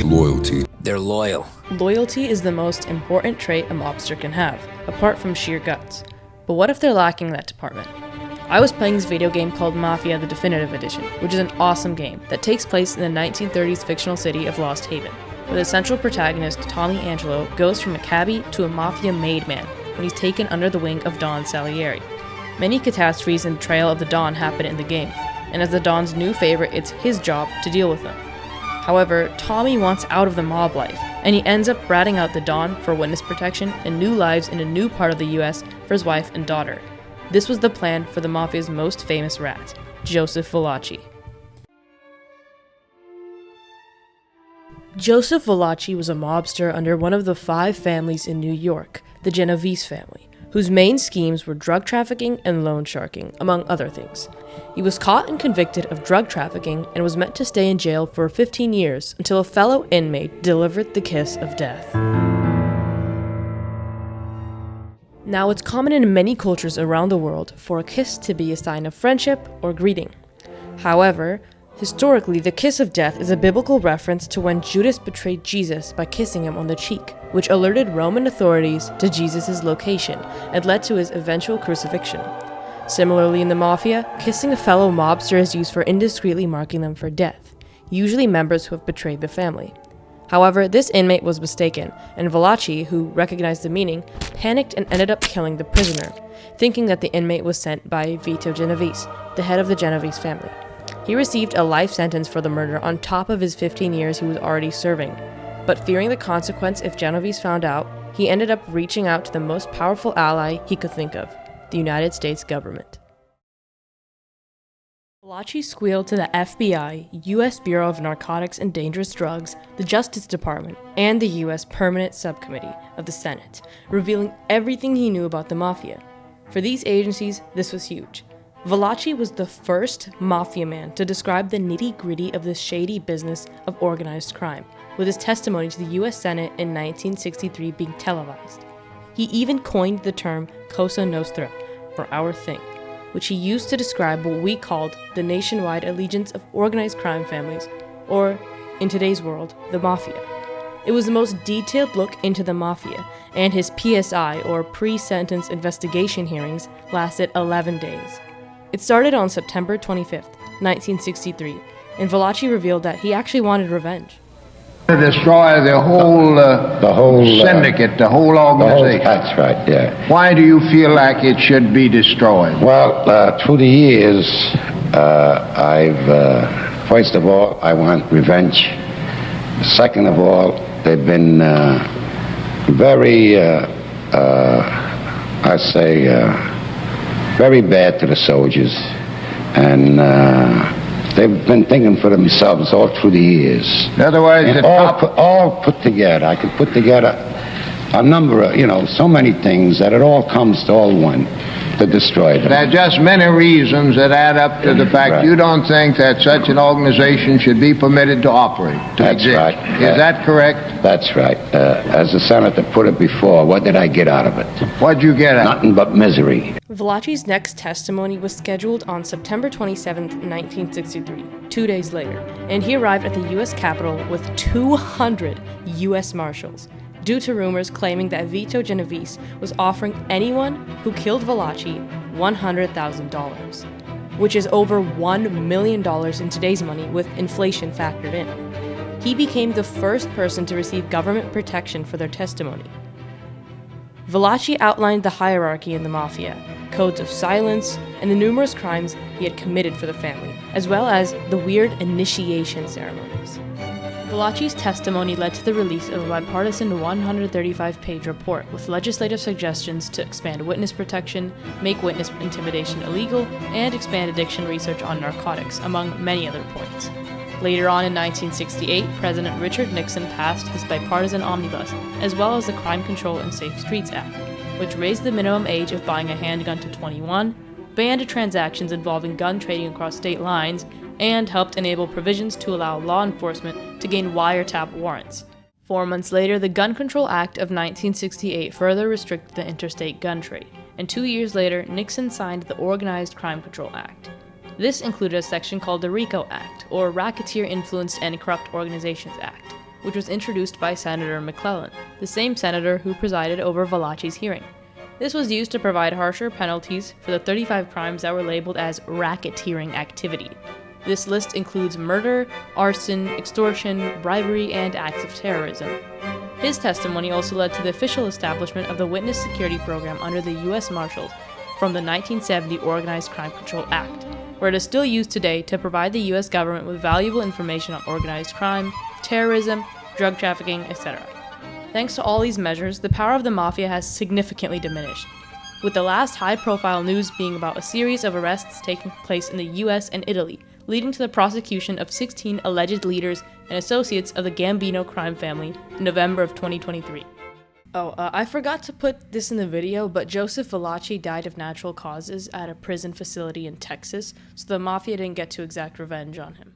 Loyalty. They're loyal. Loyalty is the most important trait a mobster can have, apart from sheer guts. But what if they're lacking that department? I was playing this video game called Mafia the Definitive Edition, which is an awesome game that takes place in the 1930s fictional city of Lost Haven, where the central protagonist, Tommy Angelo, goes from a cabbie to a Mafia made man when he's taken under the wing of Don Salieri. Many catastrophes and betrayal of the Don happen in the game, and as the Don's new favorite, it's his job to deal with them. However, Tommy wants out of the mob life, and he ends up ratting out the Don for witness protection and new lives in a new part of the US for his wife and daughter. This was the plan for the Mafia's most famous rat, Joseph Valachi. Joseph Valachi was a mobster under one of the 5 families in New York, the Genovese family, whose main schemes were drug trafficking and loan sharking, among other things. He was caught and convicted of drug trafficking and was meant to stay in jail for 15 years until a fellow inmate delivered the kiss of death. Now, it's common in many cultures around the world for a kiss to be a sign of friendship or greeting. However, historically, the kiss of death is a biblical reference to when Judas betrayed Jesus by kissing him on the cheek, which alerted Roman authorities to Jesus' location and led to his eventual crucifixion. Similarly, in the Mafia, kissing a fellow mobster is used for indiscreetly marking them for death, usually members who have betrayed the family. However, this inmate was mistaken, and Valachi, who recognized the meaning, panicked and ended up killing the prisoner, thinking that the inmate was sent by Vito Genovese, the head of the Genovese family. He received a life sentence for the murder on top of his 15 years he was already serving, but fearing the consequence if Genovese found out, he ended up reaching out to the most powerful ally he could think of, the United States government. Valachi squealed to the FBI, U.S. Bureau of Narcotics and Dangerous Drugs, the Justice Department, and the U.S. Permanent Subcommittee of the Senate, revealing everything he knew about the Mafia. For these agencies, this was huge. Valachi was the first Mafia man to describe the nitty-gritty of the shady business of organized crime, with his testimony to the U.S. Senate in 1963 being televised. He even coined the term Cosa Nostra, or Our Thing, which he used to describe what we called the nationwide allegiance of organized crime families, or, in today's world, the Mafia. It was the most detailed look into the Mafia, and his PSI, or pre-sentence investigation hearings, lasted 11 days. It started on September 25th, 1963, and Valachi revealed that he actually wanted revenge. To destroy the whole syndicate, the whole organization. That's right, yeah. Why do you feel like it should be destroyed? Well, through the years, first of all, I want revenge. Second of all, they've been very bad to the soldiers. And they've been thinking for themselves all through the years. In other words, all put together. I could put together a number of, so many things that it all comes to all one to destroy them. There are just many reasons that add up to the fact Right. you don't think that such an organization should be permitted to operate, to That's exist. right. Is that correct? That's right. As the senator put it before, what did I get out of it? What'd you get at? Nothing but misery. Valachi's next testimony was scheduled on September 27, 1963, 2 days later, and he arrived at the U.S. Capitol with 200 U.S. Marshals, due to rumors claiming that Vito Genovese was offering anyone who killed Valachi $100,000, which is over $1 million in today's money with inflation factored in. He became the first person to receive government protection for their testimony. Valachi outlined the hierarchy in the Mafia, codes of silence, and the numerous crimes he had committed for the family, as well as the weird initiation ceremonies. Valachi's testimony led to the release of a bipartisan 135-page report with legislative suggestions to expand witness protection, make witness intimidation illegal, and expand addiction research on narcotics, among many other points. Later on in 1968, President Richard Nixon passed this bipartisan omnibus, as well as the Crime Control and Safe Streets Act, which raised the minimum age of buying a handgun to 21, banned transactions involving gun trading across state lines, and helped enable provisions to allow law enforcement to gain wiretap warrants. 4 months later, the Gun Control Act of 1968 further restricted the interstate gun trade, and 2 years later, Nixon signed the Organized Crime Control Act. This included a section called the RICO Act, or Racketeer Influenced and Corrupt Organizations Act, which was introduced by Senator McClellan, the same senator who presided over Valachi's hearing. This was used to provide harsher penalties for the 35 crimes that were labeled as racketeering activity. This list includes murder, arson, extortion, bribery, and acts of terrorism. His testimony also led to the official establishment of the Witness Security Program under the U.S. Marshals from the 1970 Organized Crime Control Act, where it is still used today to provide the U.S. government with valuable information on organized crime, terrorism, drug trafficking, etc. Thanks to all these measures, the power of the Mafia has significantly diminished, with the last high-profile news being about a series of arrests taking place in the U.S. and Italy, leading to the prosecution of 16 alleged leaders and associates of the Gambino crime family in November of 2023. I forgot to put this in the video, but Joseph Valachi died of natural causes at a prison facility in Texas, so the Mafia didn't get to exact revenge on him.